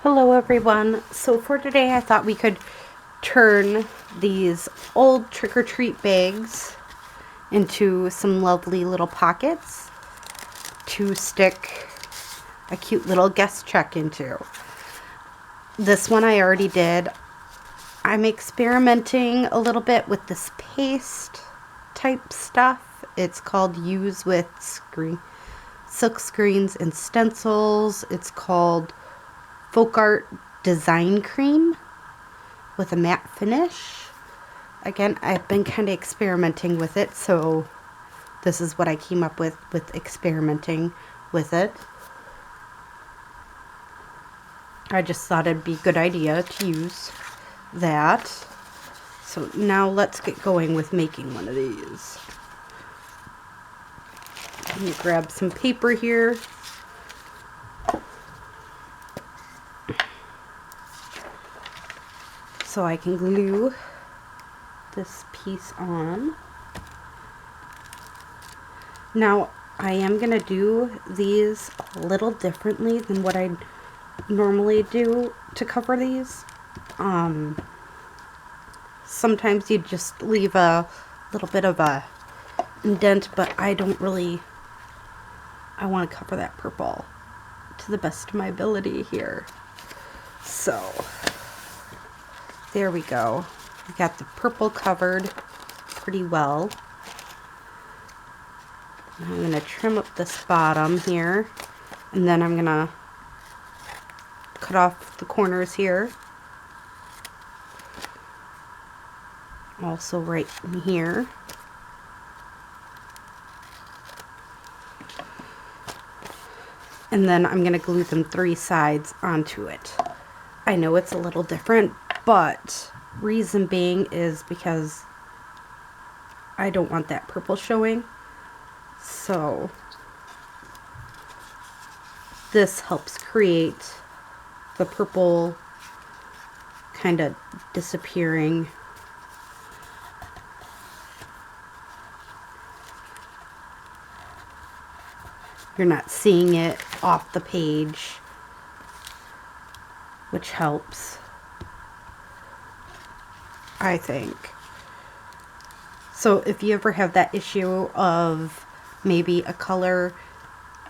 Hello everyone. So for today I thought we could turn these old trick-or-treat bags into some lovely little pockets to stick a cute little guest check into. This one I already did. I'm experimenting a little bit with this paste type stuff. It's called Use with Silk Screens and Stencils. It's called Folk Art Design Cream with a matte finish. Again, I've been kind of experimenting with it, so this is what I came up with experimenting with it. I just thought it'd be a good idea to use that. So now let's get going with making one of these. Let me grab some paper here. So I can glue this piece on. Now I am going to do these a little differently than what I normally do to cover these. Sometimes you just leave a little bit of a indent, but I don't really, I want to cover that purple to the best of my ability here. So there we go. We got the purple covered pretty well. Now I'm going to trim up this bottom here, and then I'm going to cut off the corners here. Also right in here. And then I'm going to glue them 3 sides onto it. I know it's a little different, but reason being is because I don't want that purple showing. So this helps create the purple kind of disappearing. You're not seeing it off the page, which helps, I think. So if you ever have that issue of maybe a color,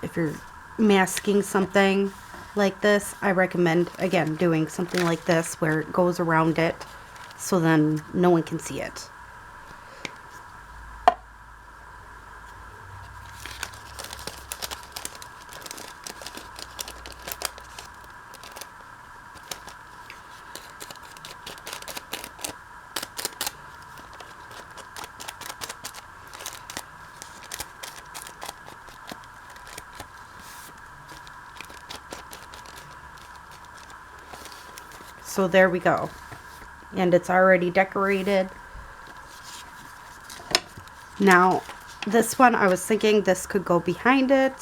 if you're masking something like this, I recommend, again, doing something like this where it goes around it so then no one can see it. So there we go. And it's already decorated. Now, this one, I was thinking this could go behind it.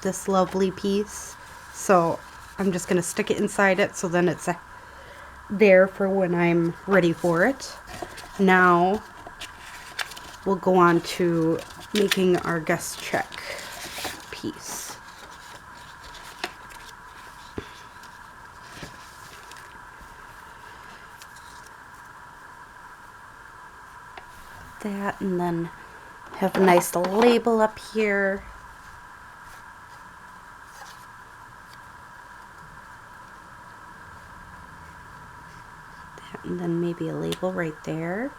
This lovely piece. So I'm just going to stick it inside it so then it's there for when I'm ready for it. Now, we'll go on to making our guest check piece. That, and then have a nice label up here. That, and then maybe a label right there.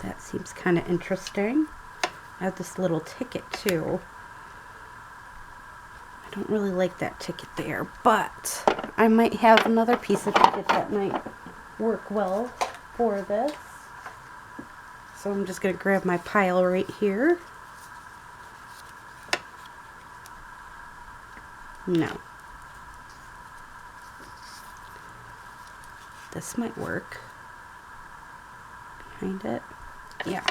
That seems kind of interesting. I have this little ticket too. I don't really like that ticket there, but I might have another piece of ticket that might work well for this. So I'm just going to grab my pile right here. No. This might work. Behind it. Yeah.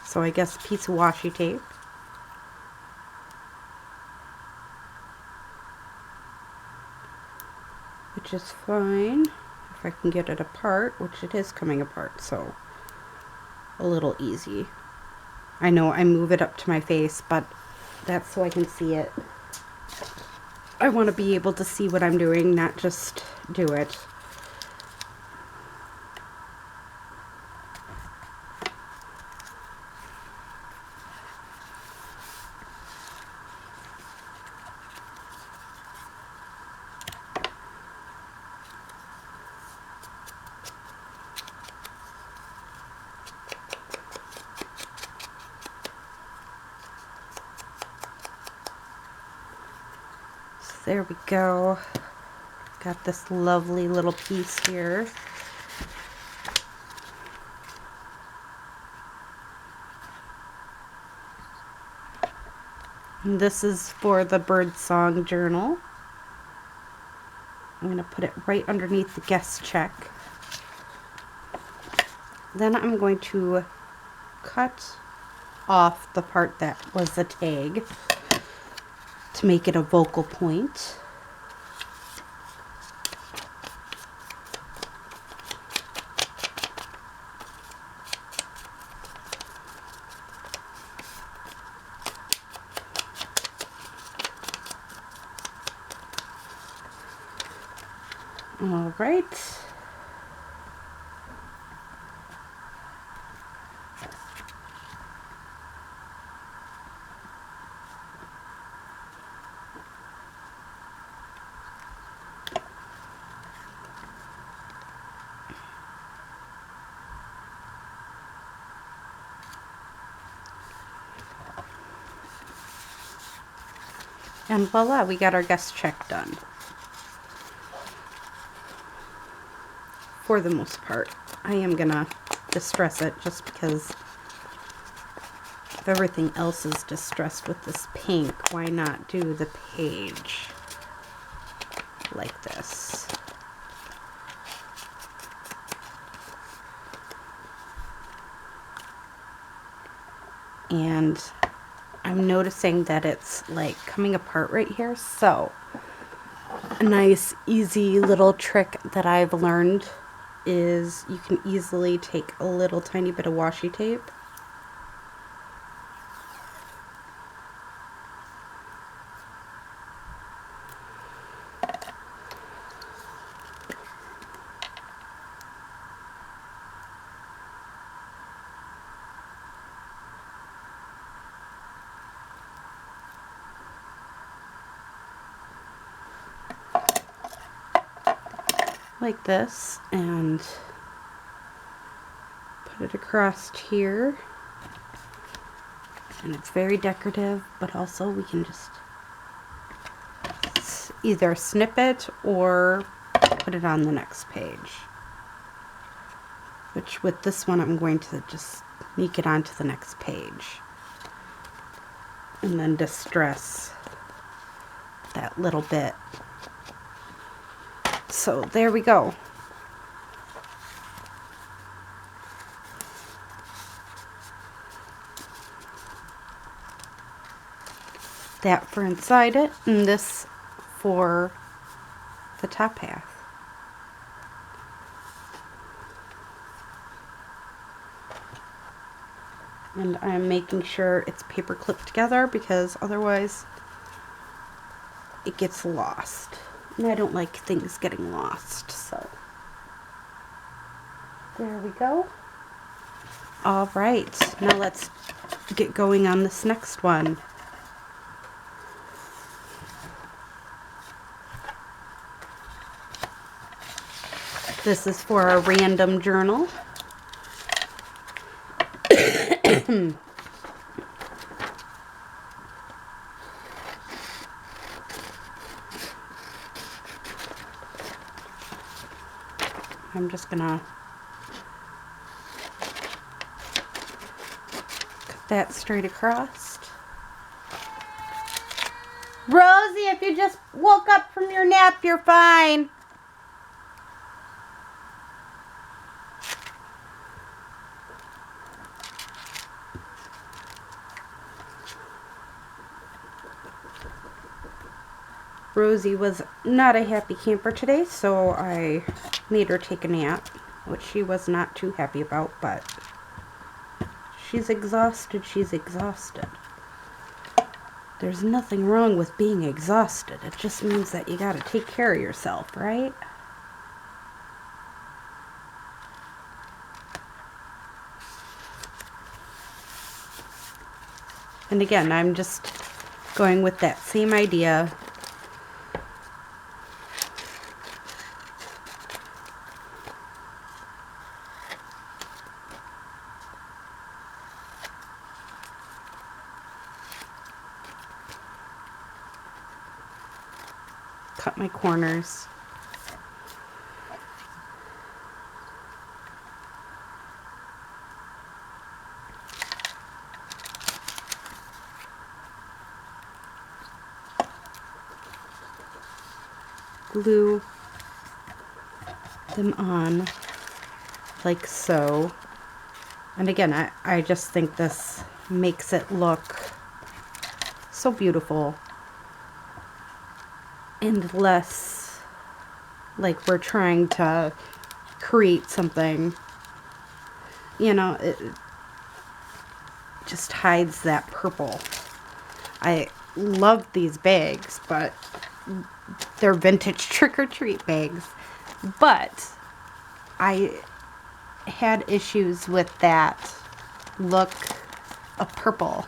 So I guess a piece of washi tape. Which is fine. If I can get it apart, which it is coming apart, so a little easy. I know I move it up to my face, but that's so I can see it. I want to be able to see what I'm doing, not just do it. There we go. Got this lovely little piece here. And this is for the Birdsong Journal. I'm going to put it right underneath the guest check. Then I'm going to cut off the part that was the tag to make it a vocal point. All right. And voila, we got our guest check done. For the most part. I am gonna distress it just because if everything else is distressed with this pink, why not do the page like this? And I'm noticing that it's like coming apart right here, so a nice easy little trick that I've learned is you can easily take a little tiny bit of washi tape like this and put it across here, and it's very decorative, but also we can just either snip it or put it on the next page, which with this one I'm going to just sneak it onto the next page and then distress that little bit. So there we go. That for inside it, and this for the top half. And I'm making sure it's paper clipped together because otherwise it gets lost. And I don't like things getting lost, so there we go. All right, now let's get going on this next one. This is for a random journal. I'm just gonna cut that straight across. Rosie, if you just woke up from your nap, you're fine. Rosie was not a happy camper today, so I made her take a nap, which she was not too happy about, but she's exhausted, she's exhausted. There's nothing wrong with being exhausted. It just means that you gotta take care of yourself, right? And again, I'm just going with that same idea. Cut my corners. Glue them on like so. And again, I just think this makes it look so beautiful and less like we're trying to create something, you know, it just hides that purple. I love these bags, but they're vintage trick-or-treat bags, but I had issues with that look of purple.